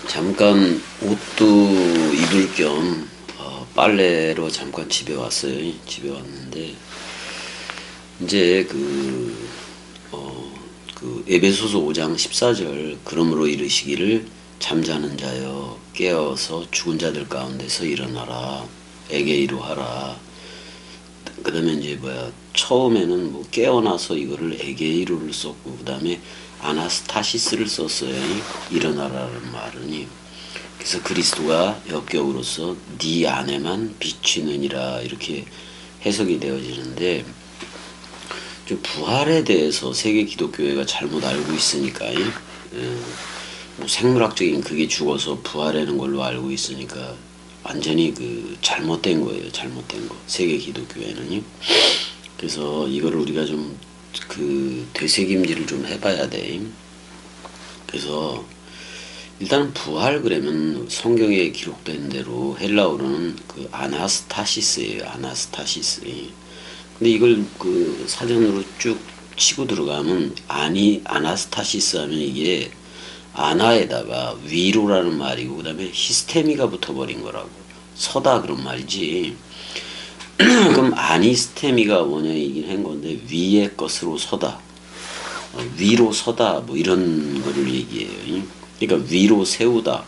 잠깐 옷도 입을 겸 빨래로 잠깐 집에 왔어요. 집에 왔는데 이제 에베소서 5장 14절 그러므로 이르시기를 잠자는 자여 깨어서 죽은 자들 가운데서 일어나라 에게이로 하라. 그 다음에 이제 처음에는 깨어나서 이거를 에게이로를 썼고 그 다음에 아나스타시스를 썼어요. 일어나라는 말은. 그래서 그리스도가 역겨우로서 네 안에만 비치느니라 이렇게 해석이 되어지는데, 좀 부활에 대해서 세계 기독교회가 잘못 알고 있으니까 생물학적인 그게 죽어서 부활하는 걸로 알고 있으니까 완전히 잘못된 거예요. 잘못된 거. 세계 기독교회는. 그래서 이거를 우리가 좀 되새김질을 좀 해봐야 돼. 그래서 일단 부활 그러면 성경에 기록된 대로 헬라어로는 아나스타시스예요. 아나스타시스. 근데 이걸 사전으로 쭉 치고 들어가면 아나스타시스 하면 이게 아나에다가 위로라는 말이고 그 다음에 히스테미가 붙어버린 거라고. 서다 그런 말이지. 그럼 아니스테미가 원형이긴 한 건데 위의 것으로 서다, 위로 서다 이런 거를 얘기해요. 그러니까 위로 세우다,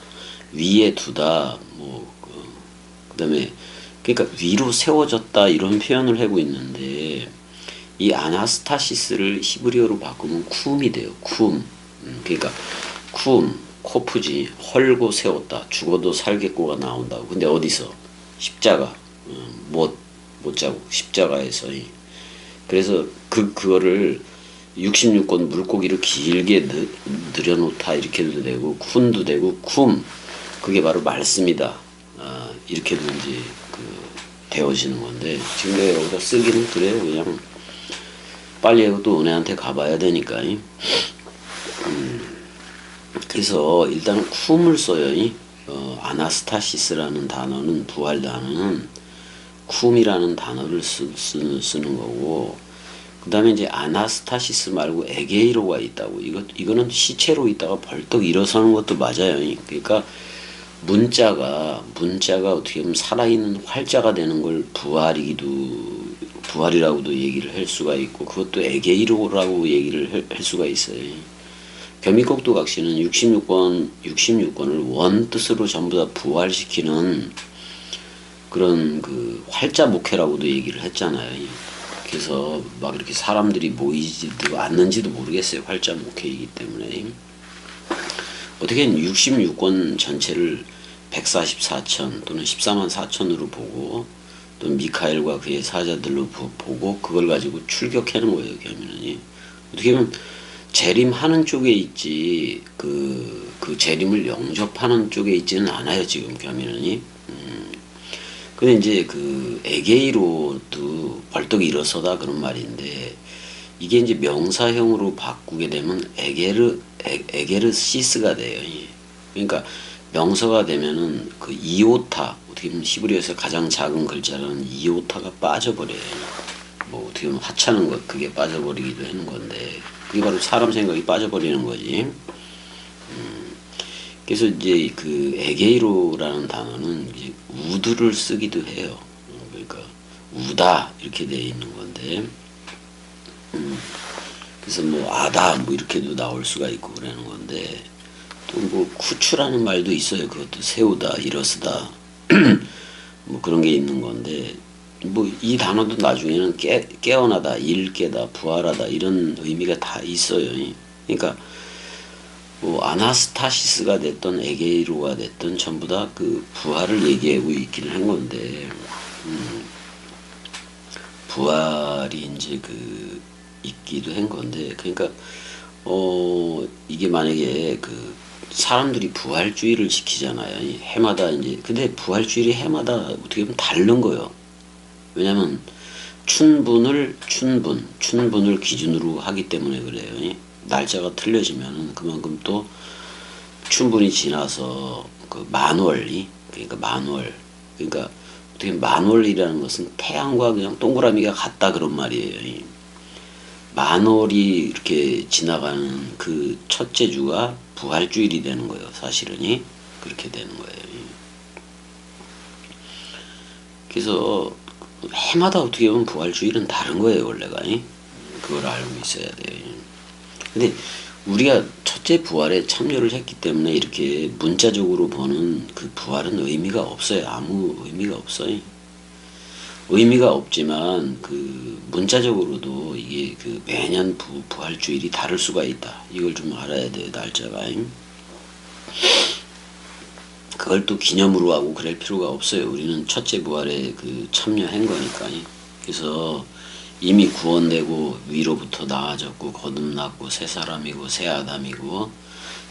위에 두다, 그다음에 그러니까 위로 세워졌다 이런 표현을 하고 있는데, 이 아나스타시스를 히브리어로 바꾸면 쿰이 돼요. 쿰. 그러니까 쿰, 코프지, 헐고 세웠다. 죽어도 살겠고가 나온다고. 근데 어디서? 십자가. 못 자고 십자가에서. 그래서 그거를 66권 물고기를 길게 늘여놓다 이렇게도 되고 쿤도 되고 쿰, 그게 바로 말씀이다. 이렇게도 이제 되어지는 건데, 지금 내가 여기다 쓰기는 그래요. 그냥 빨리 또 은혜한테 가봐야 되니까. 그래서 일단 쿰을 써요. 아나스타시스라는 단어는, 부활 단어는 쿰이라는 단어를 쓰는 거고, 그 다음에 이제 아나스타시스 말고 에게이로가 있다고. 이거는 시체로 있다가 벌떡 일어서는 것도 맞아요. 그러니까 문자가 어떻게 보면 살아있는 활자가 되는 걸 부활이라고도 얘기를 할 수가 있고, 그것도 에게이로라고 얘기를 할 수가 있어요. 겸이곡도 각시는 66권을 원뜻으로 전부 다 부활시키는 그런 활자 목회라고도 얘기를 했잖아요. 그래서 막 이렇게 사람들이 모이지도 않는지도 모르겠어요. 활자 목회이기 때문에. 어떻게 66권 전체를 144천 또는 14만 4천으로 보고, 또 미카엘과 그의 사자들로 보고 그걸 가지고 출격하는 거예요. 겸이는. 어떻게 보면 재림하는 쪽에 있지 그 재림을 영접하는 쪽에 있지는 않아요. 지금 겸이는. 근데 이제 에게이로도 벌떡 일어서다 그런 말인데, 이게 이제 명사형으로 바꾸게 되면 에게르시스가 돼요. 그러니까 명사가 되면은 이오타, 어떻게 보면 히브리어에서 가장 작은 글자는 이오타가 빠져버려요. 어떻게 보면 하찮은 것, 그게 빠져버리기도 하는 건데, 그게 바로 사람 생각이 빠져버리는 거지. 그래서 이제 에게이로라는 단어는 이제 우드를 쓰기도 해요. 그러니까 우다 이렇게 되어 있는 건데, 그래서 아다 이렇게도 나올 수가 있고 그러는 건데, 또 쿠추라는 말도 있어요. 그것도 세우다, 일어서다 그런 게 있는 건데, 이 단어도 나중에는 깨어나다, 일깨다, 부활하다 이런 의미가 다 있어요. 그러니까 아나스타시스가 됐던 에게이로가 됐던 전부 다 부활을 얘기하고 있기는 한 건데, 부활이 이제 있기도 한 건데, 그러니까 이게 만약에 사람들이 부활주의를 지키잖아요. 해마다 이제. 근데 부활주일이 해마다 어떻게 보면 다른 거예요. 왜냐면 춘분을 기준으로 하기 때문에 그래요. 날짜가 틀려지면은 그만큼 또 춘분이 지나서 만월이, 그러니까 만월, 그러니까 어떻게 만월이라는 것은 태양과 그냥 동그라미가 같다 그런 말이에요. 만월이 이렇게 지나가는 그 첫째 주가 부활주일이 되는 거예요. 사실은 그렇게 되는 거예요. 그래서 해마다 어떻게 보면 부활주일은 다른 거예요. 원래가. 그걸 알고 있어야 돼요. 근데 우리가 첫째 부활에 참여를 했기 때문에 이렇게 문자적으로 보는 그 부활은 의미가 없어요. 아무 의미가 없어요. 의미가 없지만 그 문자적으로도 이게 그 매년 부활주일이 다를 수가 있다. 이걸 좀 알아야 돼요. 날짜가. 그걸 또 기념으로 하고 그럴 필요가 없어요. 우리는 첫째 부활에 그 참여한 거니까. 그래서 이미 구원되고 위로부터 나아졌고 거듭났고 새 사람이고 새 아담이고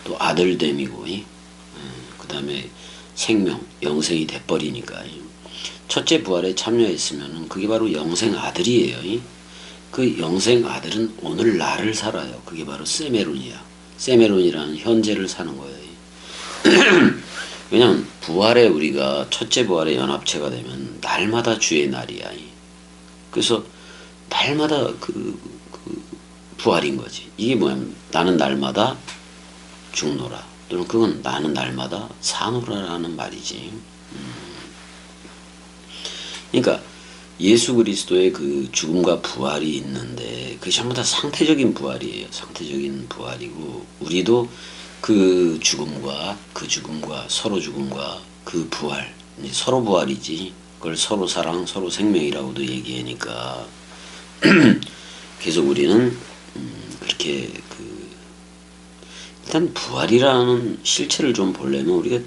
또 아들됨이고 그 다음에 생명 영생이 돼버리니까 첫째 부활에 참여했으면 그게 바로 영생 아들이에요. 그 영생 아들은 오늘 날을 살아요. 그게 바로 세메론이야. 세메론이라는 현재를 사는 거예요. 왜냐면 부활에 우리가 첫째 부활에 연합체가 되면 날마다 주의 날이야. 그래서 날마다 그 부활인 거지. 이게 뭐냐면 나는 날마다 죽노라. 또는 그건 나는 날마다 사노라라는 말이지. 그러니까 예수 그리스도의 그 죽음과 부활이 있는데 그게 전부 다 상태적인 부활이에요. 상태적인 부활이고 우리도 그 죽음과 서로 죽음과 그 부활, 서로 부활이지. 그걸 서로 사랑, 서로 생명이라고도 얘기하니까 계속 우리는 그렇게 일단 부활이라는 실체를 좀 보려면 우리가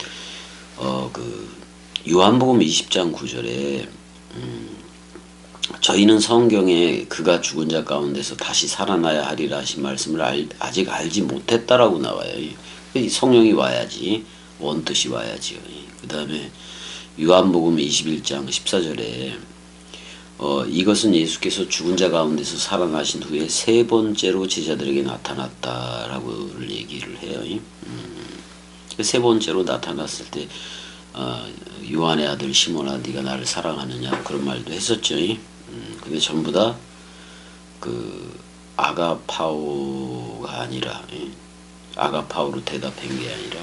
요한복음 20장 9절에 저희는 성경에 그가 죽은 자 가운데서 다시 살아나야 하리라 하신 말씀을 아직 알지 못했다라고 나와요. 성령이 와야지, 원뜻이 와야지요. 그 다음에 요한복음 21장 14절에 이것은 예수께서 죽은 자 가운데서 살아나신 후에 세 번째로 제자들에게 나타났다라고 얘기를 해요. 세 번째로 나타났을 때 요한의 아들 시몬아 네가 나를 사랑하느냐 그런 말도 했었죠. 근데 전부 다 그 아가파오가 아니라 아가파오로 대답한 게 아니라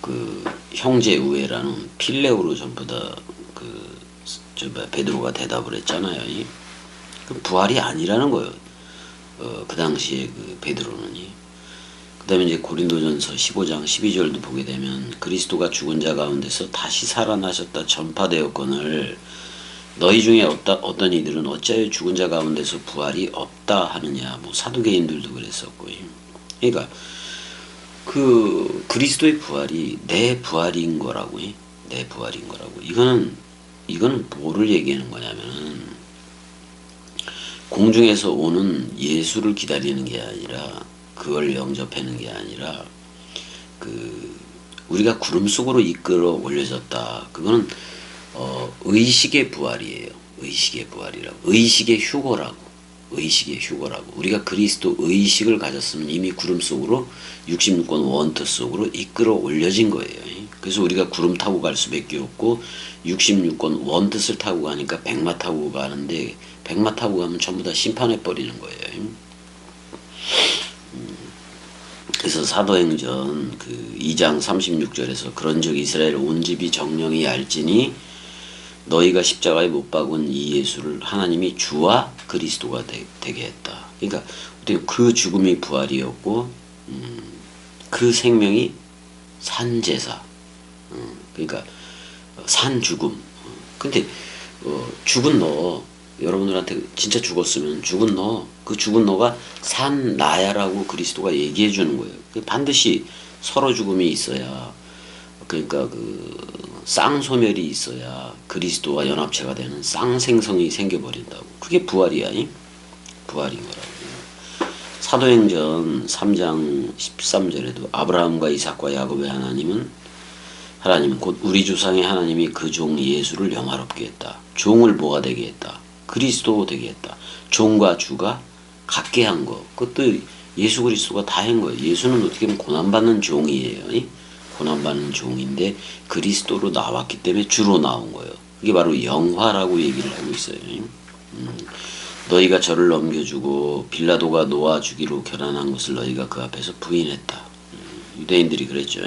그 형제 우애라는 필레오로 전부 다 베드로가 대답을 했잖아요. 그 부활이 아니라는 거예요. 그 당시에 그 베드로는. 그 다음에 이제 고린도전서 15장 12절도 보게 되면 그리스도가 죽은 자 가운데서 다시 살아나셨다 전파되었거늘 너희 중에 어떤 이들은 어찌하여 죽은 자 가운데서 부활이 없다 하느냐. 뭐 사두개인들도 그랬었고. 그러니까 그 그리스도의 부활이 내 부활인 거라고. 내 부활인 거라고. 이거는 뭐를 얘기하는 거냐면은 공중에서 오는 예수를 기다리는 게 아니라 그걸 영접하는 게 아니라 우리가 구름 속으로 이끌어 올려졌다. 그거는 의식의 부활이에요. 의식의 부활이라고. 의식의 휴거라고. 의식의 휴거라고. 우리가 그리스도 의식을 가졌으면 이미 구름 속으로 66권 원트 속으로 이끌어 올려진 거예요. 그래서 우리가 구름 타고 갈 수밖에 없고 66권 원뜻을 타고 가니까 백마 타고 가는데 백마 타고 가면 전부 다 심판해 버리는 거예요. 그래서 사도행전 2장 36절에서 그런즉 이스라엘 온 집이 정령이 알지니 너희가 십자가에 못 박은 이 예수를 하나님이 주와 그리스도가 되게 했다. 그러니까 그 죽음이 부활이었고 그 생명이 산제사. 그러니까 산죽음. 근데 죽은 너 여러분들한테 진짜 죽었으면 죽은 너 그 죽은 너가 산 나야라고 그리스도가 얘기해 주는 거예요. 반드시 서로 죽음이 있어야 그러니까 쌍소멸이 있어야 그리스도와 연합체가 되는 쌍생성이 생겨버린다고. 그게 부활이야. 부활인 거라고. 사도행전 3장 13절에도 아브라함과 이삭과 야곱의 하나님은 곧 우리 조상의 하나님이 그 종 예수를 영화롭게 했다. 종을 뭐가 되게 했다. 그리스도 되게 했다. 종과 주가 같게 한 거. 그것도 예수 그리스도가 다 한 거예요. 예수는 어떻게 보면 고난받는 종이에요. 고난받는 종인데 그리스도로 나왔기 때문에 주로 나온 거예요. 그게 바로 영화라고 얘기를 하고 있어요. 너희가 저를 넘겨주고 빌라도가 놓아주기로 결단한 것을 너희가 그 앞에서 부인했다. 유대인들이 그랬죠.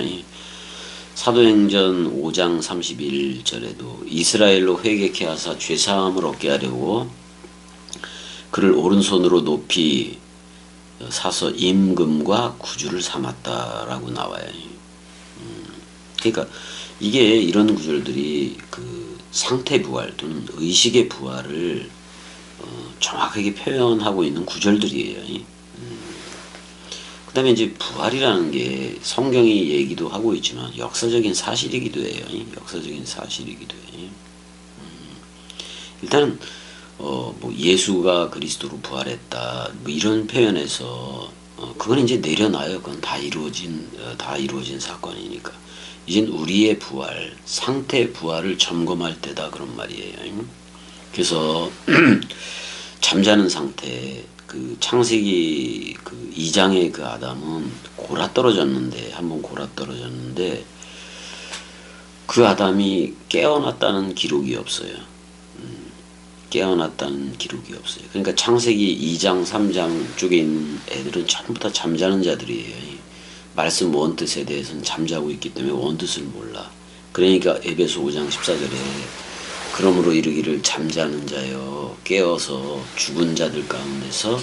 사도행전 5장 31절에도 이스라엘로 회개케 하사 죄사함을 얻게 하려고 그를 오른손으로 높이 사서 임금과 구주를 삼았다라고 나와요. 그러니까 이게 이런 구절들이 그 상태 부활 또는 의식의 부활을 정확하게 표현하고 있는 구절들이에요. 그 다음에 이제 부활이라는 게 성경이 얘기도 하고 있지만 역사적인 사실이기도 해요. 역사적인 사실이기도 해요. 일단은 뭐 예수가 그리스도로 부활했다 뭐 이런 표현에서 그건 이제 내려놔요. 그건 다 이루어진 사건이니까. 이젠 우리의 부활, 상태 부활을 점검할 때다 그런 말이에요. 그래서 잠자는 상태, 그 창세기 그 2장의 그 아담은 한번 골아 떨어졌는데 그 아담이 깨어났다는 기록이 없어요. 깨어났다는 기록이 없어요. 그러니까 창세기 2장, 3장 쪽에 있는 애들은 전부 다 잠자는 자들이에요. 말씀 원뜻에 대해서는 잠자고 있기 때문에 원뜻을 몰라. 그러니까 에베소 5장 14절에 그러므로 이르기를 잠자는 자여 깨어서 죽은 자들 가운데서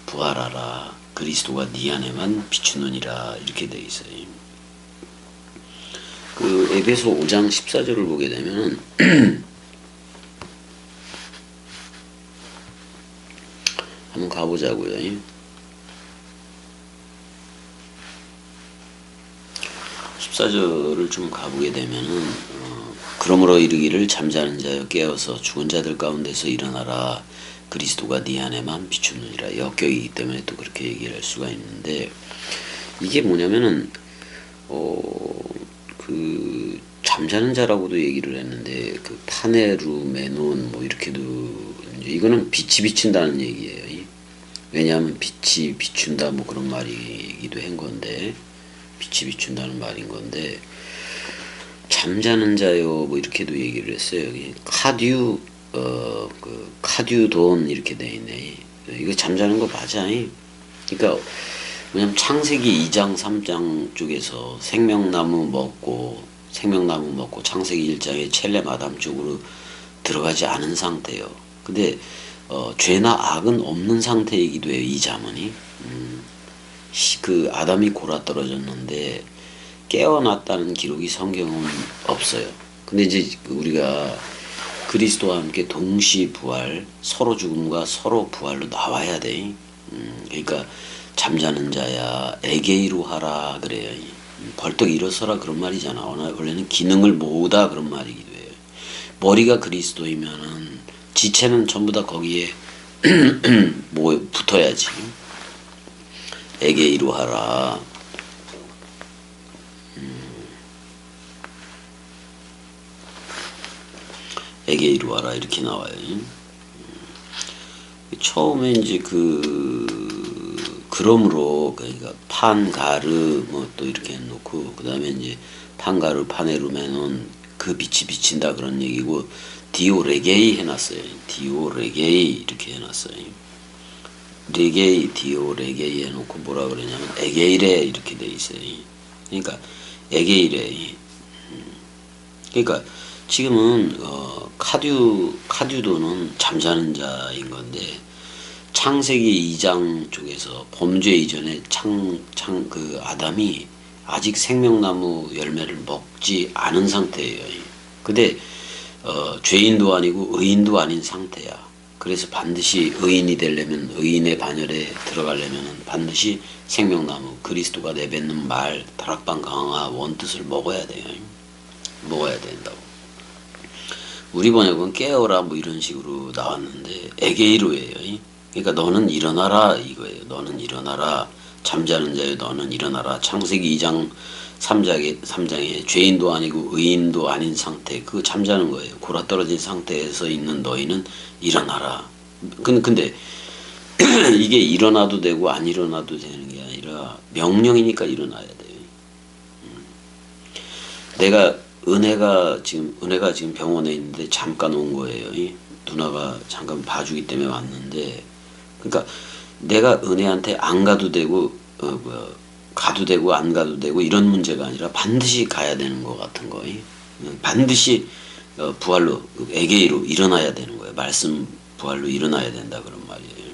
부활하라. 그리스도가 네 안에만 비추느니라. 이렇게 되어 있어요. 그 에베소 5장 14절을 보게 되면 한번 가보자고요. 14절을 좀 가보게 되면은 그러므로 이르기를 잠자는 자여 깨어서 죽은 자들 가운데서 일어나라. 그리스도가 네 안에만 비추느니라. 역격이기 때문에 또 그렇게 얘기를 할 수가 있는데 이게 뭐냐면은 그 잠자는 자라고도 얘기를 했는데 그 파네루메논 뭐 이렇게도 이거는 빛이 비춘다는 얘기예요. 왜냐하면 빛이 비춘다 뭐 그런 말이기도 한 건데 빛이 비춘다는 말인 건데 잠자는 자요 뭐 이렇게도 얘기를 했어요. 여기 그 카듀돈 이렇게 돼 있네. 이거 잠자는 거 맞아. 그러니까 왜냐면 창세기 2장 3장 쪽에서 생명나무 먹고 창세기 1장의 첼렘 아담 쪽으로 들어가지 않은 상태예요. 근데 죄나 악은 없는 상태이기도 해요. 이 자문이. 그 아담이 골아 떨어졌는데 깨어났다는 기록이 성경은 없어요. 근데 이제 우리가 그리스도와 함께 동시 부활, 서로 죽음과 서로 부활로 나와야 돼. 그러니까 잠자는 자야 에게이로 하라 그래요. 벌떡 일어서라 그런 말이잖아. 원래는 기능을 모으다 그런 말이기도 해요. 머리가 그리스도이면은 지체는 전부 다 거기에 뭐 붙어야지. 에게이로 하라. 에게이로 하라 이렇게 나와요. 처음에 이제 그러므로 그러니까 판가르 뭐 또 이렇게 해놓고 그 다음에 이제 판가르 파네루메논 그 빛이 비친다 그런 얘기고 디오레게이 해놨어요. 디오레게이 이렇게 해놨어요. 레게이 디오레게이 해놓고 뭐라 그러냐면 에게이레 이렇게 돼 있어요. 그러니까 에게이레. 그러니까 지금은 카듀도는 잠자는 자인 건데 창세기 2장 쪽에서 범죄 이전에 그 아담이 아직 생명나무 열매를 먹지 않은 상태예요. 근데 죄인도 아니고 의인도 아닌 상태야. 그래서 반드시 의인이 되려면 의인의 반열에 들어가려면 반드시 생명나무 그리스도가 내뱉는 말 다락방 강화 원뜻을 먹어야 돼요. 먹어야 된다고. 우리 번역은 깨어라 뭐 이런 식으로 나왔는데 에게이로예요. 그러니까 너는 일어나라 이거예요. 너는 일어나라. 잠자는 자여 너는 일어나라. 창세기 2장 3장에 죄인도 아니고 의인도 아닌 상태 그 잠자는 거예요. 골아 떨어진 상태에서 있는 너희는 일어나라. 근데 이게 일어나도 되고 안 일어나도 되는 게 아니라 명령이니까 일어나야 돼요. 내가 은혜가 지금 병원에 있는데 잠깐 온 거예요. 누나가 잠깐 봐주기 때문에 왔는데, 그러니까 내가 은혜한테 안 가도 되고 가도 되고 안 가도 되고 이런 문제가 아니라 반드시 가야 되는 것 같은 거. 반드시 부활로 에게이로 일어나야 되는 거예요. 말씀 부활로 일어나야 된다 그런 말이에요.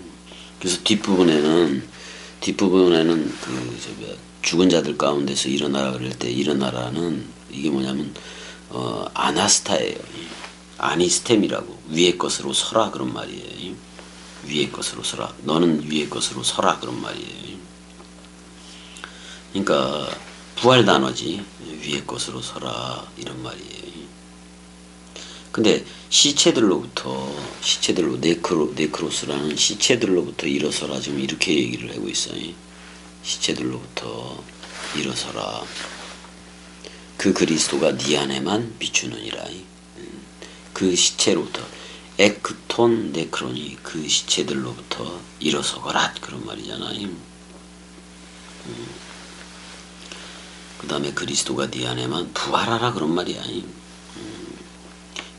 그래서 뒷부분에는 죽은 자들 가운데서 일어나라 그럴 때 일어나라는 이게 뭐냐면 아나스타예요. 아니스템이라고, 위의 것으로 서라 그런 말이에요. 위의 것으로 서라. 너는 위의 것으로 서라 그런 말이에요. 그러니까 부활 단어지. 위의 것으로 서라 이런 말이에요. 근데 시체들로부터 네크로스라는 시체들로부터 일어서라 지금 이렇게 얘기를 하고 있어요. 시체들로부터 일어서라. 그 그리스도가 네 안에만 비추느니라. 그 시체로부터 에크톤 네크로니, 그 시체들로부터 일어서거라 그런 말이잖아요. 그 다음에 그리스도가 네 안에만 부활하라 그런 말이야.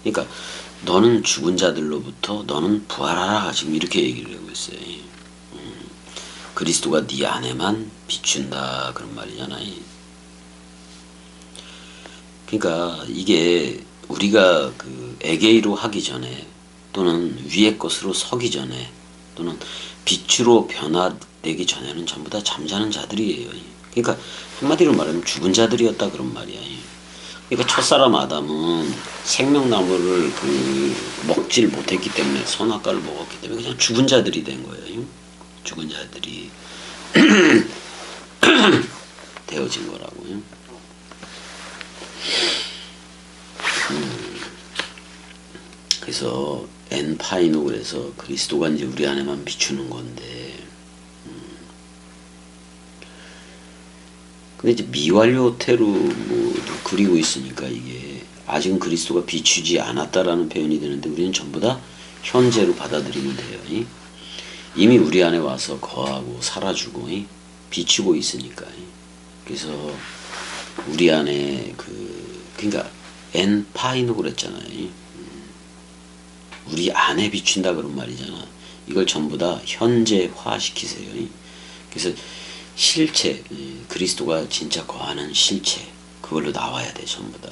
그러니까 너는 죽은 자들로부터 너는 부활하라 지금 이렇게 얘기를 하고 있어요. 그리스도가 네 안에만 비춘다 그런 말이잖아요. 그러니까 이게 우리가 그 에게이로 하기 전에 또는 위의 것으로 서기 전에 또는 빛으로 변화되기 전에는 전부 다 잠자는 자들이에요. 그러니까 한마디로 말하면 죽은 자들이었다 그런 말이야. 그러니까 첫사람 아담은 생명나무를 먹질 못했기 때문에, 선악과를 먹었기 때문에 그냥 죽은 자들이 된 거예요. 죽은 자들이 되어진 거라고요. 그래서 엔파이노, 그래서 그리스도가 이제 우리 안에만 비추는 건데, 근데 이제 미완료태로 그리고 있으니까 이게 아직은 그리스도가 비추지 않았다라는 표현이 되는데, 우리는 전부 다 현재로 받아들이면 돼요. 이미 우리 안에 와서 거하고 살아주고 비추고 있으니까. 그래서 우리 안에 그러니까 엔파이노 그랬잖아요. 우리 안에 비춘다 그런 말이잖아. 이걸 전부 다 현재화 시키세요. 그래서 실체, 그리스도가 진짜 거하는 실체, 그걸로 나와야 돼 전부 다.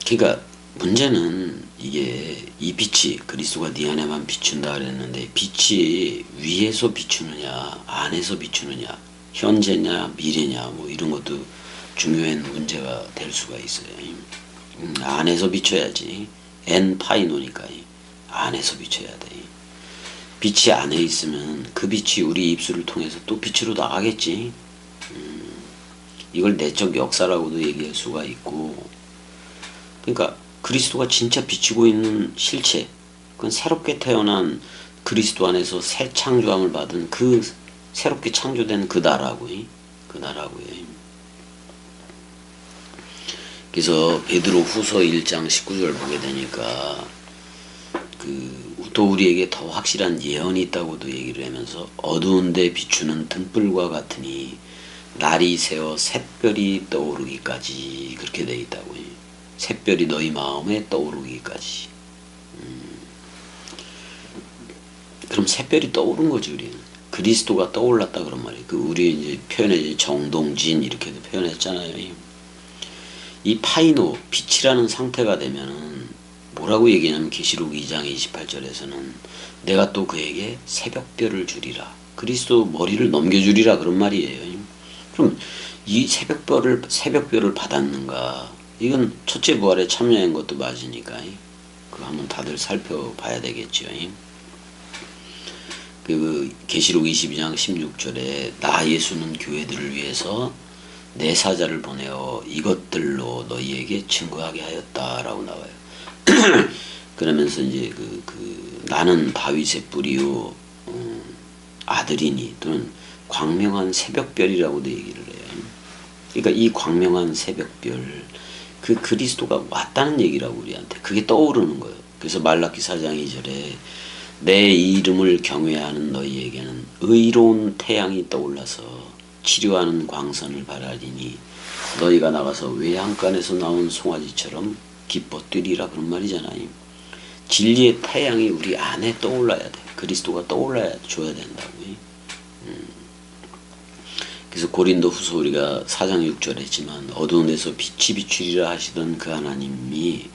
그러니까 문제는 이게 이 빛이 그리스도가 네 안에만 비춘다 그랬는데, 빛이 위에서 비추느냐 안에서 비추느냐, 현재냐 미래냐 이런 것도 중요한 문제가 될 수가 있어요. 안에서 비춰야지. 엔파이노니까 안에서 비춰야 돼. 빛이 안에 있으면 그 빛이 우리 입술을 통해서 또 빛으로 나가겠지. 이걸 내적 역사라고도 얘기할 수가 있고, 그러니까 그리스도가 진짜 비추고 있는 실체, 그건 새롭게 태어난 그리스도 안에서 새 창조함을 받은 그 새롭게 창조된 그 나라고요. 그 나라고요. 그래서 베드로 후서 1장 19절 보게 되니까 또 우리에게 더 확실한 예언이 있다고도 얘기를 하면서, 어두운데 비추는 등불과 같으니 날이 새어 샛별이 떠오르기까지, 그렇게 돼 있다고요. 샛별이 너희 마음에 떠오르기까지. 그럼 샛별이 떠오른 거지. 우리는 그리스도가 떠올랐다 그런 말이에요. 우리 이제 표현해 정동진 이렇게도 표현했잖아요. 이 파이노, 빛이라는 상태가 되면은 뭐라고 얘기하냐면, 계시록 2장 28절에서는 내가 또 그에게 새벽별을 주리라, 그리스도 머리를 넘겨주리라 그런 말이에요. 그럼 이 새벽별을 받았는가? 이건 첫째 부활에 참여한 것도 맞으니까 그거 한번 다들 살펴봐야 되겠죠. 계시록 22장 16절에 나 예수는 교회들을 위해서 내 사자를 보내어 이것들로 너희에게 증거하게 하였다라고 나와요. 그러면서 이제 나는 다윗의 뿌리요 아들이니, 또는 광명한 새벽별이라고도 얘기를 해요. 그러니까 이 광명한 새벽별, 그 그리스도가 왔다는 얘기라고 우리한테 그게 떠오르는 거예요. 그래서 말라기 4장 2절에 내 이름을 경외하는 너희에게는 의로운 태양이 떠올라서 치료하는 광선을 발하리니 너희가 나가서 외양간에서 나온 송아지처럼 기뻐 뛰리라 그런 말이잖아요. 진리의 태양이 우리 안에 떠올라야 돼. 그리스도가 떠올라야 줘야 된다고. 그래서 고린도 후서 우리가 4장 6절 했지만 어두운 데서 빛이 비추리라 하시던 그 하나님이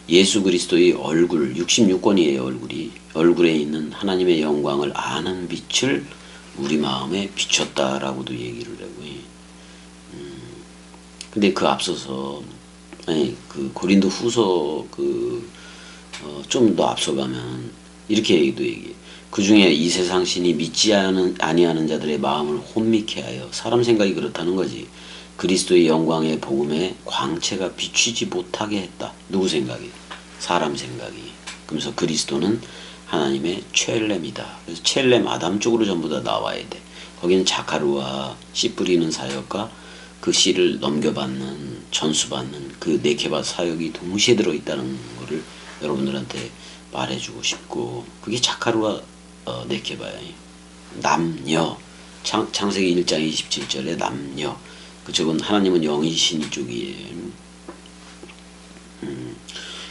예수 그리스도의 얼굴, 66권이에요. 얼굴에 있는 하나님의 영광을 아는 빛을 우리 마음에 비췄다라고도 얘기를 하고요. 근데 그 앞서서 그 고린도 후서 좀 더 앞서가면 이렇게 얘기해. 그 중에 이 세상 신이 믿지 아니하는 자들의 마음을 혼미케 하여, 사람 생각이 그렇다는 거지. 그리스도의 영광의 복음에 광채가 비추지 못하게 했다. 누구 생각이? 사람 생각이. 그러면서 그리스도는 하나님의 첼렘이다. 그래서 첼렘 아담 쪽으로 전부 다 나와야 돼. 거기는 자카루와 씨 뿌리는 사역과 그 씨를 넘겨받는, 전수받는 그 네케바 사역이 동시에 들어있다는 거를 여러분들한테 말해주고 싶고, 그게 자카루와 네케바야. 남녀. 창세기 1장 27절에 남녀. 그쪽은 하나님은 영이신 이쪽이에요.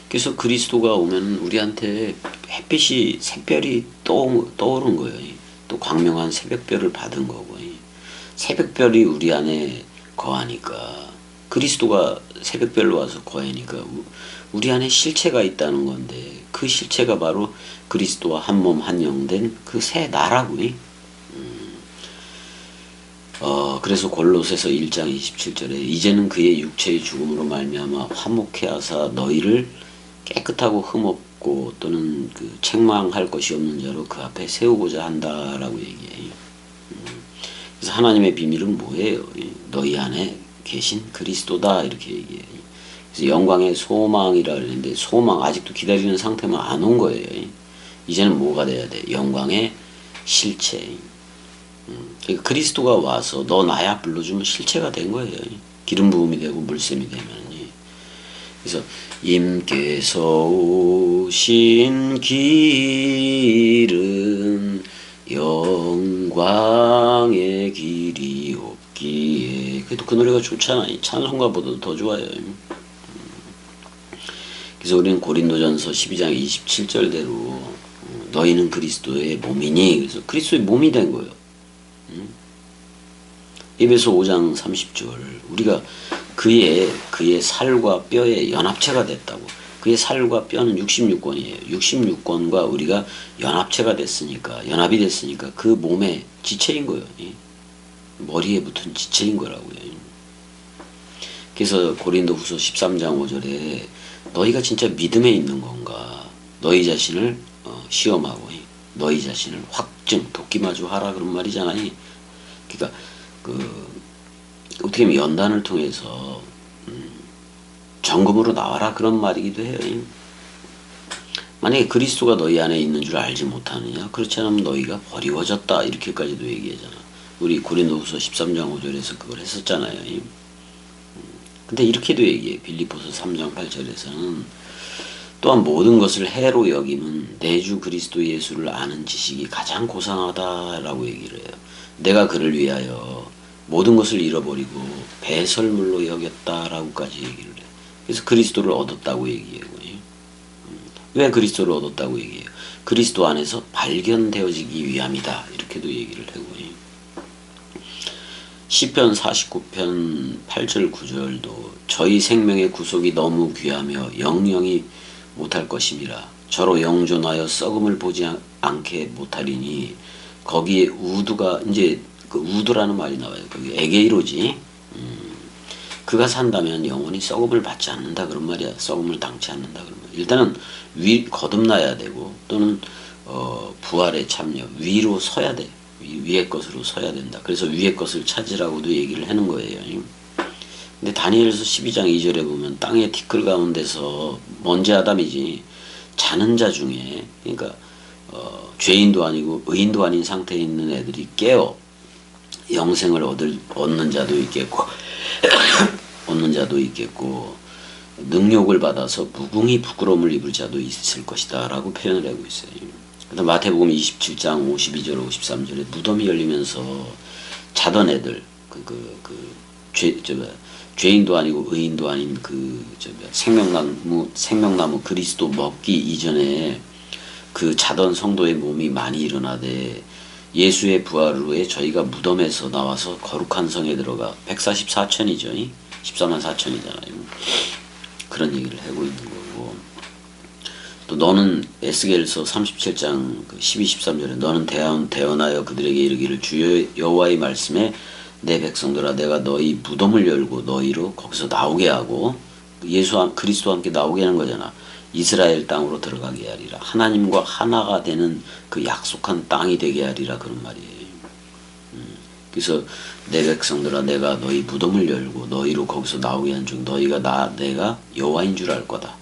그래서 그리스도가 오면 우리한테 햇빛이, 새별이 떠오른 거예요. 또 광명한 새벽별을 받은 거고. 새벽별이 우리 안에 거하니까, 그리스도가 새벽별로 와서 거하니까 우리 안에 실체가 있다는 건데, 그 실체가 바로 그리스도와 한 몸 한 영 된 그 새 나라고. 그래서 골로새서 1장 27절에 이제는 그의 육체의 죽음으로 말미암아 화목케 하사 너희를 깨끗하고 흠없고 또는 그 책망할 것이 없는 자로 그 앞에 세우고자 한다라고 얘기해요. 그래서 하나님의 비밀은 뭐예요? 너희 안에 계신 그리스도다, 이렇게 얘기해요. 그래서 영광의 소망이라 그러는데, 소망, 아직도 기다리는 상태만 안 온 거예요. 이제는 뭐가 돼야 돼? 영광의 실체. 그러니까 그리스도가 와서 너 나야 불러주면 실체가 된 거예요. 기름 부음이 되고 물샘이 되면. 그래서 임께서 오신 길은 영광의 길이 없기에. 그래도 그 노래가 좋잖아요. 찬송가보다도 더 좋아요. 그래서 우리는 고린도전서 12장 27절대로 너희는 그리스도의 몸이니, 그래서 그리스도의 몸이 된 거예요. 에베소 5장 30절 우리가 그의 살과 뼈의 연합체가 됐다고. 그의 살과 뼈는 66권이에요. 66권과 우리가 연합체가 됐으니까, 연합이 됐으니까 그 몸의 지체인 거예요. 머리에 붙은 지체인 거라고요. 그래서 고린도 후서 13장 5절에 너희가 진짜 믿음에 있는 건가, 너희 자신을 시험하고 너희 자신을 확증, 도끼마주 하라, 그런 말이잖아요. 그러니까 어떻게 보면 연단을 통해서 점검으로 나와라, 그런 말이기도 해요. 만약에 그리스도가 너희 안에 있는 줄 알지 못하느냐, 그렇지 않으면 너희가 버리워졌다, 이렇게까지도 얘기하잖아. 우리 고린도후서 13장 5절에서 그걸 했었잖아요. 근데 이렇게도 얘기해. 빌립보서 3장 8절에서는 또한 모든 것을 해로 여김은 내 주 그리스도 예수를 아는 지식이 가장 고상하다라고 얘기를 해요. 내가 그를 위하여 모든 것을 잃어버리고 배설물로 여겼다라고까지 얘기를 해요. 그래서 그리스도를 얻었다고 얘기해요. 왜 그리스도를 얻었다고 얘기해요? 그리스도 안에서 발견되어지기 위함이다, 이렇게도 얘기를 하고. 시편 49편 8절 9절도 저희 생명의 구속이 너무 귀하며 영영이 못할 것임이라 저로 영존하여 썩음을 보지 않게 못하리니, 거기에 우두가, 이제 그 우두라는 말이 나와요. 거기 에게이로지. 그가 산다면 영원히 썩음을 받지 않는다, 그런 말이야. 썩음을 당치 않는다, 그런 말. 일단은 거듭나야 되고, 또는 부활에 참여, 위로 서야 돼. 위의 것으로 서야 된다. 그래서 위의 것을 찾으라고도 얘기를 하는 거예요. 근데 다니엘서 12장 2절에 보면 땅의 티끌 가운데서, 먼지 아담이지, 자는 자 중에, 그러니까 죄인도 아니고 의인도 아닌 상태에 있는 애들이 깨어 영생을 얻는 자도 있겠고 얻는 자도 있겠고, 능욕을 받아서 무궁히 부끄러움을 입을 자도 있을 것이다 라고 표현을 하고 있어요. 그다음 마태복음 27장 52절 53절에 무덤이 열리면서 자던 애들, 죄인도 아니고 의인도 아닌 생명나무 그리스도 먹기 이전에 그 자던 성도의 몸이 많이 일어나되 예수의 부활 후에 저희가 무덤에서 나와서 거룩한 성에 들어가 144천이죠. 14만 4천이잖아요. 그런 얘기를 하고 있는 거고, 또 너는 에스겔서 37장 12, 13절에 너는 대언하여 그들에게 이르기를 주 여호와의 말씀에 내 백성들아 내가 너희 무덤을 열고 너희로 거기서 나오게 하고, 그리스도와 함께 나오게 하는 거잖아. 이스라엘 땅으로 들어가게 하리라. 하나님과 하나가 되는 그 약속한 땅이 되게 하리라, 그런 말이에요. 그래서 내 백성들아 내가 너희 무덤을 열고 너희로 거기서 나오게 한 중 너희가 내가 여호와인 줄 알 거다.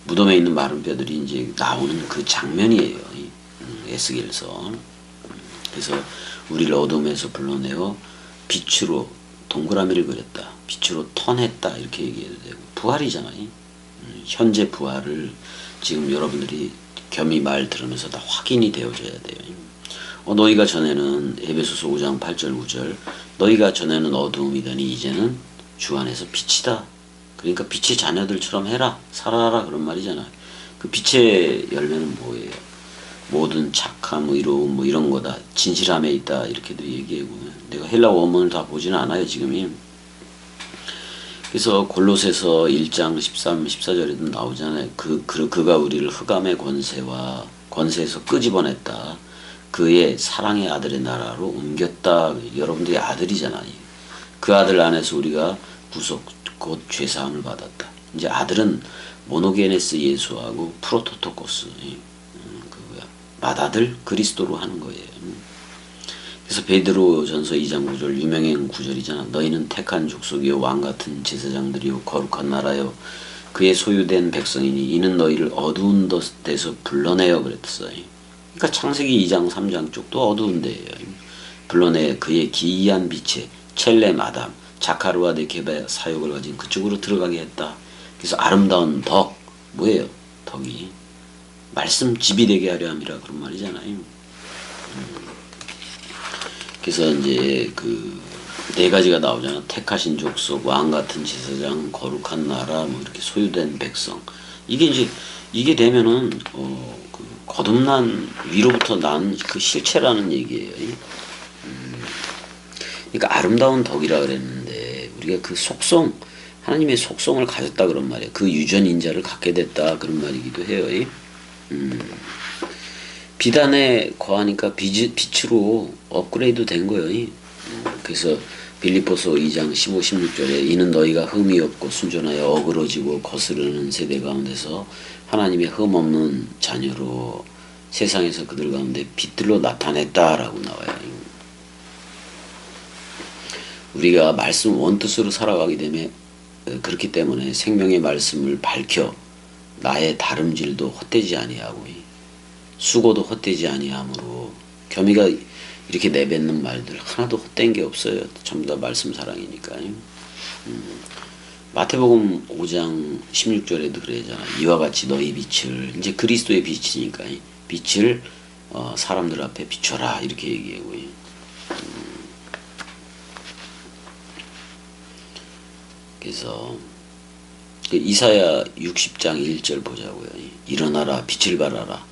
무덤에 있는 마른 뼈들이 이제 나오는 그 장면이에요. 에스겔서. 그래서 우리를 어둠에서 불러내어 빛으로 동그라미를 그렸다. 빛으로 턴했다. 이렇게 얘기해도 되고, 부활이잖아요. 현재 부활을 지금 여러분들이 겸이 말 들으면서 다 확인이 되어져야 돼요. 너희가 전에는 에베소서 5장 8절 9절 너희가 전에는 어두움이더니 이제는 주 안에서 빛이다. 그러니까 빛의 자녀들처럼 해라, 살아라, 그런 말이잖아. 그 빛의 열매는 뭐예요? 모든 착함, 의로움 이런 거다. 진실함에 있다, 이렇게도 얘기하고. 내가 헬라 원문을 다 보지는 않아요 지금이. 그래서 골로새서 1장 13, 14절에도 나오잖아요. 그가 우리를 흑암의 권세에서 끄집어냈다. 그의 사랑의 아들의 나라로 옮겼다. 여러분들이 아들이잖아요. 그 아들 안에서 우리가 구속 곧 죄사함을 받았다. 이제 아들은 모노게네스 예수하고 프로토토코스, 맏아들 그리스도로 하는 거예요. 그래서 베드로전서 2장 9절 유명한 구절이잖아. 너희는 택한 족속이요 왕같은 제사장들이요 거룩한 나라요 그의 소유된 백성이니 이는 너희를 어두운 데서 불러내어 그랬어요. 그러니까 창세기 2장 3장 쪽도 어두운 데예요. 불러내 그의 기이한 빛에 첼렘 아담 자카르와 데케바 사역을 가진 그쪽으로 들어가게 했다. 그래서 아름다운 덕, 뭐예요? 덕이 말씀 집이 되게 하려 함이라, 그런 말이잖아요. 그래서 이제 그 네 가지가 나오잖아. 택하신 족속, 왕 같은 제사장, 거룩한 나라, 이렇게 소유된 백성. 이게 되면은 그 거듭난 위로부터 난 그 실체라는 얘기예요. 그러니까 아름다운 덕이라 그랬는데 우리가 그 속성, 하나님의 속성을 가졌다, 그런 말이에요. 그 유전인자를 갖게 됐다, 그런 말이기도 해요. 비단에 거하니까 빛으로 업그레이드 된 거예요. 그래서 빌립보서 2장 15, 16절에 이는 너희가 흠이 없고 순전하여 어그러지고 거스르는 세대 가운데서 하나님의 흠 없는 자녀로 세상에서 그들 가운데 빛들로 나타냈다라고 나와요. 우리가 말씀 원뜻으로 살아가게 되면 그렇기 때문에 생명의 말씀을 밝혀 나의 다름질도 헛되지 아니하고 수고도 헛되지 아니하므로, 겸이가 이렇게 내뱉는 말들 하나도 헛된 게 없어요. 전부 다 말씀 사랑이니까. 마태복음 5장 16절에도 그러잖아. 이와 같이 너희 빛을, 이제 그리스도의 빛이니까 빛을 사람들 앞에 비춰라, 이렇게 얘기하고. 그래서 이사야 60장 1절 보자고요. 일어나라 빛을 발하라.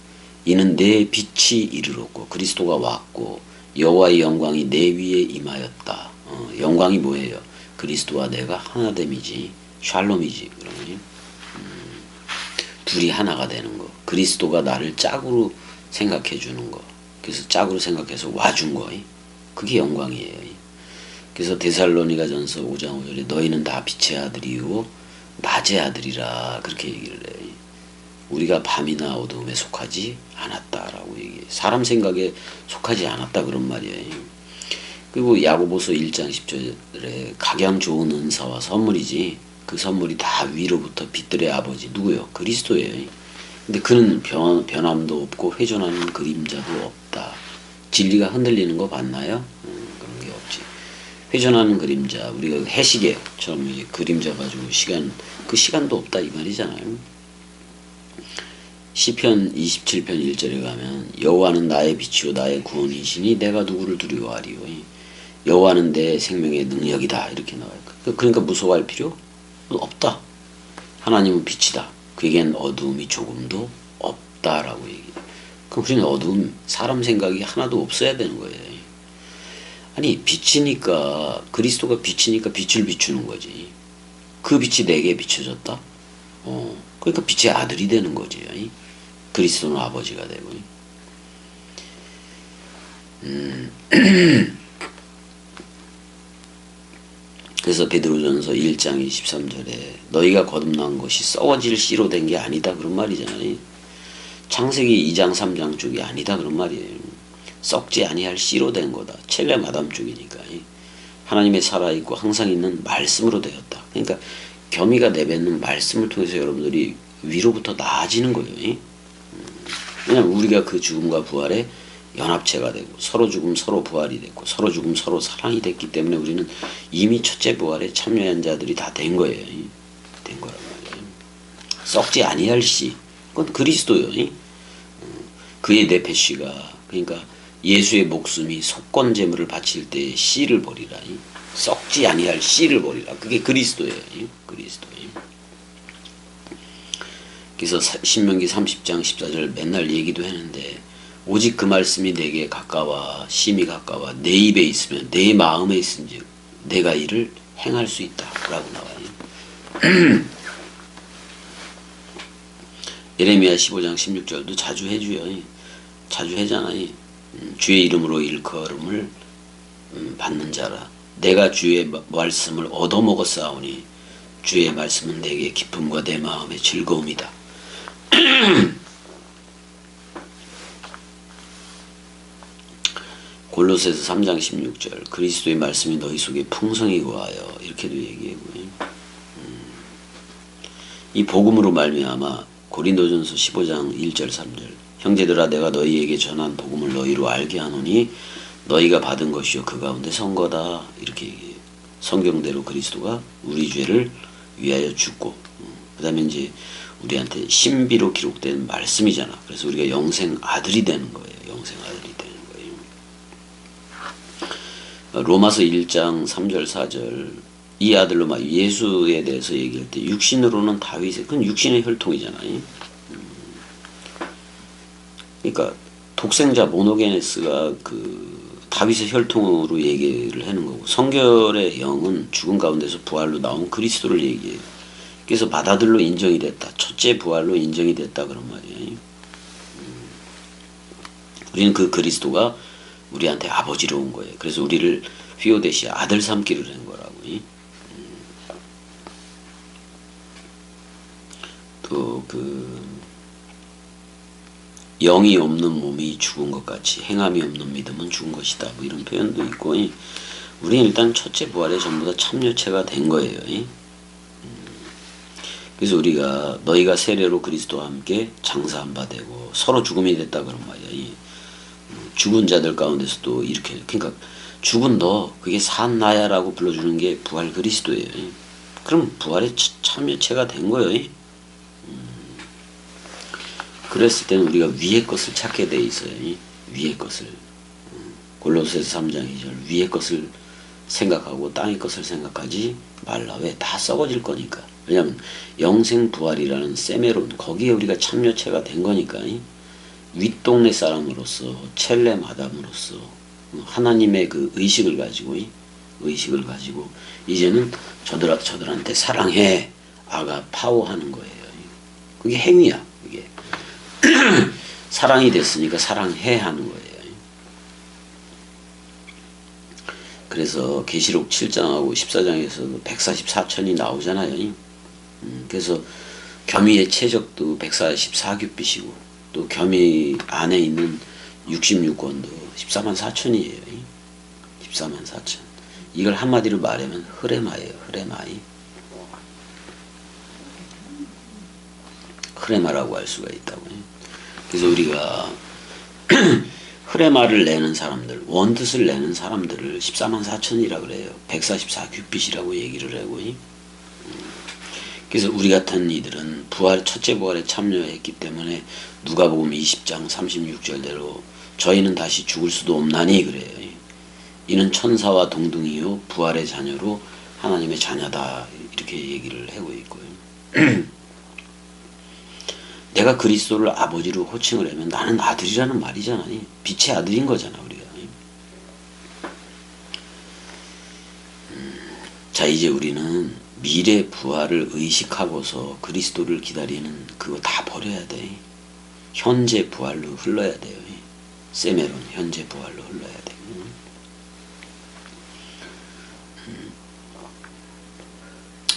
이는 내 빛이 이르렀고 그리스도가 왔고 여호와의 영광이 내 위에 임하였다. 영광이 뭐예요? 그리스도와 내가 하나됨이지, 샬롬이지. 그러면 둘이 하나가 되는 거. 그리스도가 나를 짝으로 생각해 주는 거. 그래서 짝으로 생각해서 와준 거. 그게 영광이에요. 그래서 데살로니가전서 5장 5절에 너희는 다 빛의 아들이요 낮의 아들이라, 그렇게 얘기를 해요. 우리가 밤이나 어두움에 속하지 않았다라고 얘기해. 사람 생각에 속하지 않았다, 그런 말이에요. 그리고 야고보서 1장 10절에 각양 좋은 은사와 선물이지, 그 선물이 다 위로부터 빛들의 아버지 누구요? 그리스도예요. 근데 그는 변함도 없고 회전하는 그림자도 없다. 진리가 흔들리는 거 봤나요? 그런 게 없지. 회전하는 그림자, 우리가 해시계처럼 그림자 가지고 그 시간도 없다, 이 말이잖아요. 시편 27편 1절에 가면 여호와는 나의 빛이요 나의 구원이시니 내가 누구를 두려워하리요. 여호와는 내 생명의 능력이다 이렇게 나와요. 그러니까 무서워할 필요 없다. 하나님은 빛이다. 그에겐 어두움이 조금도 없다라고 얘기해요. 그럼 우리는 어두움, 사람 생각이 하나도 없어야 되는 거예요. 아니 빛이니까, 그리스도가 빛이니까 빛을 비추는 거지. 그 빛이 내게 비춰졌다. 그러니까 빛의 아들이 되는 거지. 그리스도는 아버지가 되고. 그래서 베드로전서 1장 23절에 너희가 거듭난 것이 썩어질 씨로 된 게 아니다 그런 말이잖아요. 창세기 2장 3장 쪽이 아니다 그런 말이에요. 썩지 아니할 씨로 된 거다. 첼렘 아담 쪽이니까. 하나님의 살아있고 항상 있는 말씀으로 되었다. 그러니까 겸이가 내뱉는 말씀을 통해서 여러분들이 위로부터 나아지는 거예요. 왜냐하면 우리가 그 죽음과 부활에 연합체가 되고 서로 죽음 서로 부활이 됐고 서로 죽음 서로 사랑이 됐기 때문에 우리는 이미 첫째 부활에 참여한 자들이 다 된 거예요. 된 거란 말이에요. 썩지 아니할 씨, 그건 그리스도요. 그의 내패씨가, 그러니까 예수의 목숨이 속건 제물을 바칠 때 씨를 버리라. 썩지 아니할 씨를 버리라. 그게 그리스도예요. 그리스도예요. 그래서 신명기 30장 14절 맨날 얘기도 했는데, 오직 그 말씀이 내게 가까워 심히 가까워 내 입에 있으면 내 마음에 있은즉 내가 이를 행할 수 있다 라고 나와요. 예레미야 15장 16절도 자주 해줘요. 자주 해잖아요. 주의 이름으로 일컬음을 받는 자라 내가 주의 말씀을 얻어먹었사오니 주의 말씀은 내게 기쁨과 내 마음의 즐거움이다. 골로새서 3장 16절 그리스도의 말씀이 너희 속에 풍성히 거하여 이렇게도 얘기하고요. 이 복음으로 말미암아 고린도전서 15장 1절 3절 형제들아 내가 너희에게 전한 복음을 너희로 알게 하노니 너희가 받은 것이요 그 가운데 선 거다 이렇게 얘기해요. 성경대로 그리스도가 우리 죄를 위하여 죽고 그 다음에 이제 우리한테 신비로 기록된 말씀이잖아. 그래서 우리가 영생 아들이 되는 거예요. 영생 아들이 되는 거예요. 로마서 1장 3절 4절 이 아들로 막 예수에 대해서 얘기할 때 육신으로는 다윗의 그건 육신의 혈통이잖아요. 그러니까 독생자 모노게네스가 그 다윗의 혈통으로 얘기를 하는 거고 성결의 영은 죽은 가운데서 부활로 나온 그리스도를 얘기해요. 그래서 맏아들로 인정이 됐다. 첫째 부활로 인정이 됐다 그런 말이에요. 우리는 그 그리스도가 우리한테 아버지로 온 거예요. 그래서 우리를 휘오데시 아들 삼기를 한 거라고. 또 그 영이 없는 몸이 죽은 것 같이 행함이 없는 믿음은 죽은 것이다. 뭐 이런 표현도 있고 우리는 일단 첫째 부활에 전부 다 참여체가 된 거예요. 그래서 우리가 너희가 세례로 그리스도와 함께 장사한 바 되고 서로 죽음이 됐다 그런 말이야. 죽은 자들 가운데서도 이렇게 그러니까 죽은 너 그게 산 나야라고 불러주는 게 부활 그리스도예요. 그럼 부활에 참여체가 된 거예요. 그랬을 때는 우리가 위의 것을 찾게 돼 있어요. 위의 것을. 골로새서 3장 2절 위의 것을 생각하고 땅의 것을 생각하지 말라. 왜? 다 썩어질 거니까. 왜냐하면 영생 부활이라는 세메론 거기에 우리가 참여체가 된 거니까. 윗동네 사람으로서 첼렘 아담으로서 하나님의 그 의식을 가지고 이제는 저들한테 사랑해 아가 파워하는 거예요. 그게 행위야. 그게 사랑이 됐으니까 사랑해 하는 거예요. 그래서 계시록 7장하고 14장에서 144천이 나오잖아요. 그래서 겸이의 최적도 144규빗이고 또 겸이 안에 있는 66권도 14만 4천이에요. 14만 4천. 이걸 한마디로 말하면 흐레마예요. 흐레마라고 할 수가 있다고요. 그래서 우리가 흐레마를 내는 사람들, 원뜻을 내는 사람들을 14만 4천이라 그래요. 144규빗이라고 얘기를 하고. 그래서 우리 같은 이들은 첫째 부활에 참여했기 때문에 누가복음 20장 36절대로 저희는 다시 죽을 수도 없나니 그래요. 이는 천사와 동등이요 부활의 자녀로 하나님의 자녀다 이렇게 얘기를 하고 있고요. 내가 그리스도를 아버지로 호칭을 하면 나는 아들이라는 말이잖아. 빛의 아들인 거잖아 우리가. 자 이제 우리는 미래 부활을 의식하고서 그리스도를 기다리는 그거 다 버려야 돼. 현재 부활로 흘러야 돼요. 세메론 현재 부활로 흘러야 돼.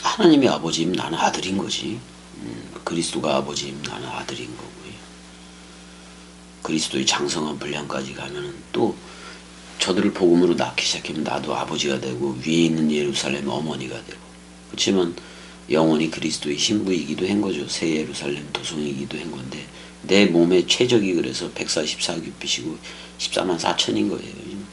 하나님이 아버지임 나는 아들인 거지. 그리스도가 아버지임 나는 아들인 거고요. 그리스도의 장성한 분량까지 가면은 또 저들을 복음으로 낳기 시작하면 나도 아버지가 되고 위에 있는 예루살렘 어머니가 되고. 그렇지만 영원히 그리스도의 신부이기도 한 거죠. 새 예루살렘 도성이기도 한 건데 내 몸의 최적이 그래서 144규빗이고 14만 4천인 거예요.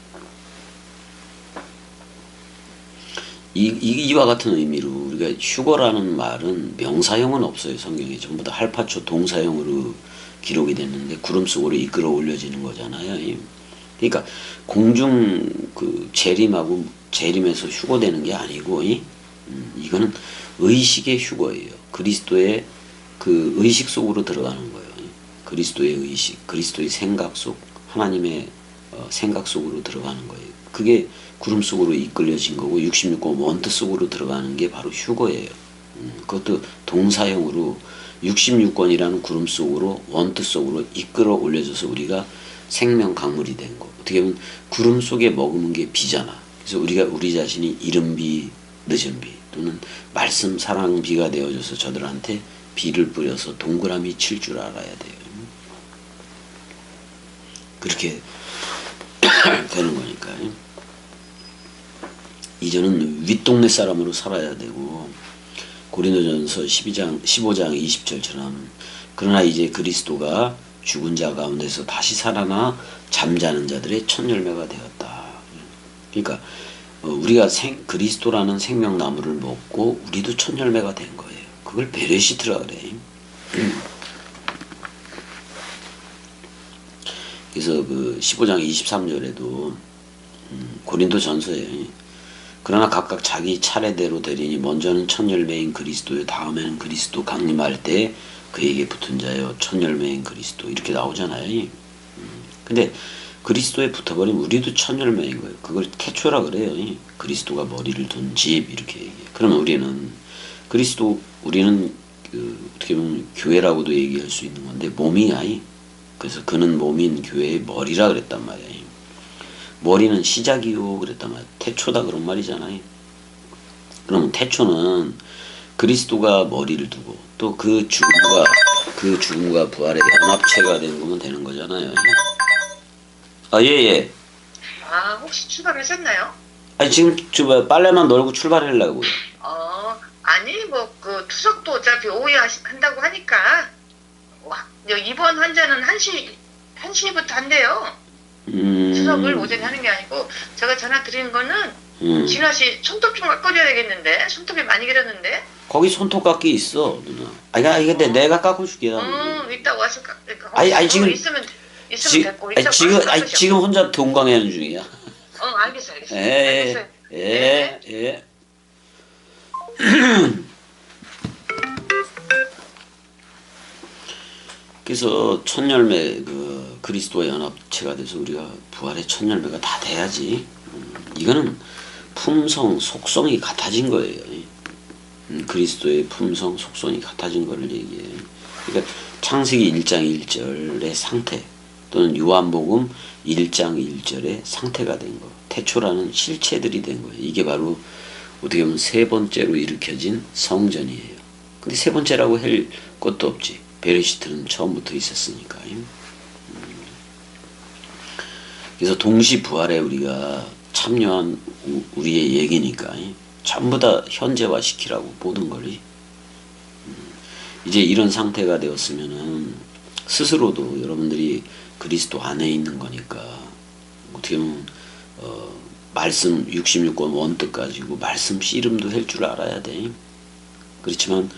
이와 같은 의미로 우리가 휴거라는 말은 명사형은 없어요. 성경에 전부 다 할파초 동사형으로 기록이 됐는데 구름 속으로 이끌어 올려지는 거잖아요. 그러니까 공중 그 재림에서 휴거되는 게 아니고 이거는 의식의 휴거예요. 그리스도의 그 의식 속으로 들어가는 거예요. 그리스도의 의식, 그리스도의 생각 속, 하나님의 생각 속으로 들어가는 거예요. 그게 구름 속으로 이끌려진 거고 66권 원트 속으로 들어가는 게 바로 휴거예요. 그것도 동사형으로 66권이라는 구름 속으로 원트 속으로 이끌어 올려져서 우리가 생명 강물이 된 거. 어떻게 보면 구름 속에 머금은 게 비잖아. 그래서 우리가 우리 자신이 이른 비, 늦은 비 또는 말씀 사랑 비가 되어져서 저들한테 비를 뿌려서 동그라미 칠 줄 알아야 돼요. 그렇게 되는 거니까요. 이제는 윗동네 사람으로 살아야 되고 고린도전서 15장 20절처럼 그러나 이제 그리스도가 죽은 자 가운데서 다시 살아나 잠자는 자들의 첫 열매가 되었다. 그러니까 우리가 그리스도라는 생명나무를 먹고 우리도 첫 열매가 된 거예요. 그걸 베레시트라 그래. 그래서 그 15장 23절에도 고린도전서에 그러나 각각 자기 차례대로 되리니 먼저는 첫 열매인 그리스도요 다음에는 그리스도 강림할 때 그에게 붙은 자요 첫 열매인 그리스도 이렇게 나오잖아요. 근데 그리스도에 붙어버리면 우리도 첫 열매인 거예요. 그걸 태초라 그래요. 그리스도가 머리를 둔 집 이렇게 얘기해요. 그러면 우리는 그 어떻게 보면 교회라고도 얘기할 수 있는 건데 몸이야. 그래서 그는 몸인 교회의 머리라 그랬단 말이에요. 머리는 시작이요 그랬단 말이에요. 태초다 그런 말이잖아요. 그러면 태초는 그리스도가 머리를 두고 또 그 죽음과 부활의 연합체가 되는 거면 되는 거잖아요. 아, 예. 아, 혹시 출발하셨나요? 아니, 지금 빨래만 널고 출발하려고요. 아니, 투석도 어차피 오후에 한다고 하니까, 이번 환자는 1시부터 한대요. 투석을 오전에 하는 게 아니고, 제가 전화 드리는 거는, 진화씨 손톱 좀 깎아줘야 되겠는데? 손톱이 많이 길었는데? 거기 손톱 깎기 있어, 누나. 아니, 근데 내가 깎아줄게. 이따 와서 아니, 지금. 있으면 됐고. 지금 혼자 동강하는 중이야. 알겠어. 예. 그래서 첫 열매 그리스도와 연합체가 돼서 우리가 부활의 첫 열매가 다 돼야지. 이거는 품성, 속성이 같아진 거예요. 그리스도의 품성, 속성이 같아진 거를 얘기해요. 그러니까 창세기 1장 1절의 상태 또는 요한복음 1장 1절의 상태가 된 거. 태초라는 실체들이 된 거예요. 이게 바로 어떻게 보면 세 번째로 일으켜진 성전이에요. 근데 세 번째라고 할 것도 없지. 베레시트는 처음부터 있었으니까. 그래서 동시 부활에 우리가 참여한 우리의 얘기니까 전부 다 현재화 시키라고 모든 걸. 이제 이런 상태가 되었으면은 스스로도 여러분들이 그리스도 안에 있는 거니까 어떻게 보면 말씀 66권 원뜻 가지고 말씀 씨름도 할 줄 알아야 돼. 그렇지만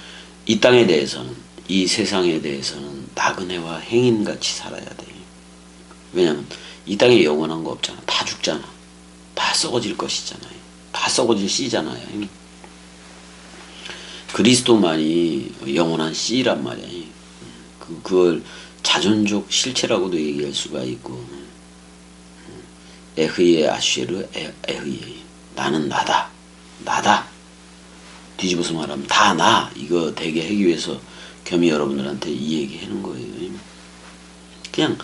이 땅에 대해서는 이 세상에 대해서는 나그네와 행인같이 살아야 돼. 왜냐면 이 땅에 영원한 거 없잖아. 다 죽잖아. 다 썩어질 것이잖아요. 다 썩어질 씨잖아요. 그리스도만이 영원한 씨란 말이에요. 그걸 자존적 실체라고도 얘기할 수가 있고, 에흐예 아쉐르 에흐예, 나는 나다, 나다. 뒤집어서 말하면 다 나. 이거 되게 하기 위해서 겸이 여러분들한테 이 얘기 하는 거예요. 그냥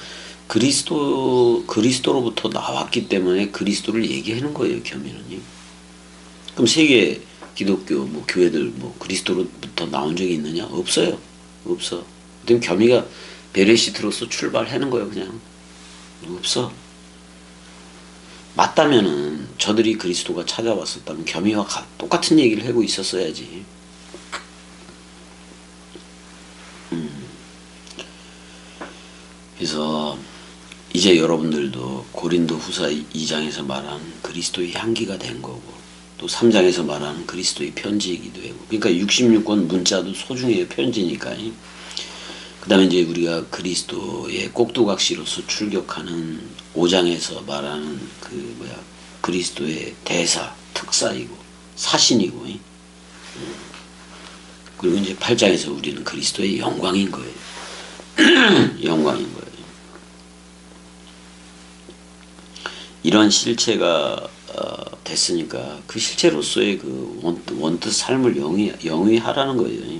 그리스도로부터 나왔기 때문에 그리스도를 얘기하는 거예요, 겸이는. 그럼 세계 기독교 뭐 교회들 뭐 그리스도로부터 나온 적이 있느냐? 없어요. 없어. 그럼 겸이가 베레시트로서 출발하는 거예요, 그냥. 없어. 맞다면은 저들이 그리스도가 찾아왔었다면 겸이와 똑같은 얘기를 하고 있었어야지. 그래서 이제 여러분들도 고린도 후서 2장에서 말한 그리스도의 향기가 된 거고, 또 3장에서 말하는 그리스도의 편지이기도 하고, 그러니까 66권 문자도 소중해요, 편지니까. 그 다음에 이제 우리가 그리스도의 꼭두각시로서 출격하는 5장에서 말하는 그리스도의 대사, 특사이고, 사신이고, 그리고 이제 8장에서 우리는 그리스도의 영광인 거예요. 영광인 거예요. 이런 실체가 됐으니까 그 실체로서의 그 원뜻 삶을 영위하라는 거예요.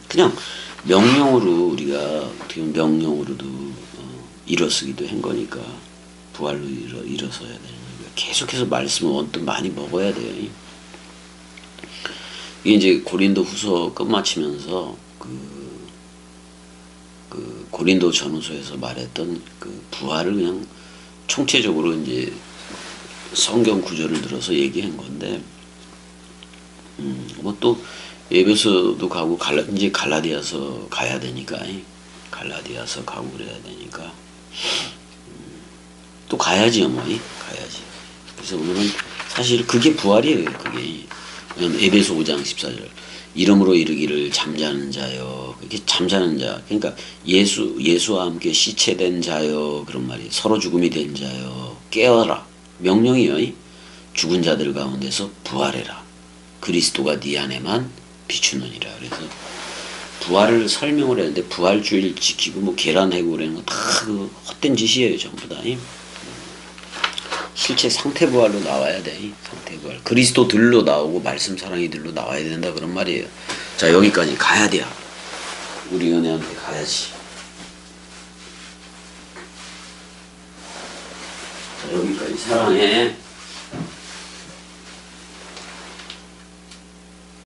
그냥 명령으로 우리가 어떻게 보면 명령으로도 일어서기도 한 거니까 부활로 일어서야 되는 거니까 계속해서 말씀을 원뜻 많이 먹어야 돼요. 이게 이제 고린도 후서 끝마치면서 그 고린도 전후서에서 말했던 그 부활을 그냥 총체적으로 이제 성경 구절을 들어서 얘기한 건데, 뭐 또 에베소도 가고 이제 갈라디아서 가야 되니까, 갈라디아서 가고 그래야 되니까 또 가야지요, 뭐. 가야지. 그래서 오늘은 사실 그게 부활이에요. 그게 에베소 5장 14절 이름으로 이르기를 잠자는 자여, 이렇게 잠자는 자, 그러니까 예수와 함께 시체된 자여, 그런 말이에요. 서로 죽음이 된 자여, 깨어라. 명령이요. 죽은 자들 가운데서 부활해라. 그리스도가 네 안에만 비추느니라. 그래서 부활을 설명을 했는데 부활주의를 지키고 뭐 계란해고 그러는 거 다 그 헛된 짓이에요, 전부 다. 실제 상태 부활로 나와야 돼. 상태 부활. 그리스도들로 나오고 말씀 사랑이들로 나와야 된다, 그런 말이에요. 자, 여기까지 가야 돼요. 우리 은혜한테 가야지. 자, 여기까지 사랑해.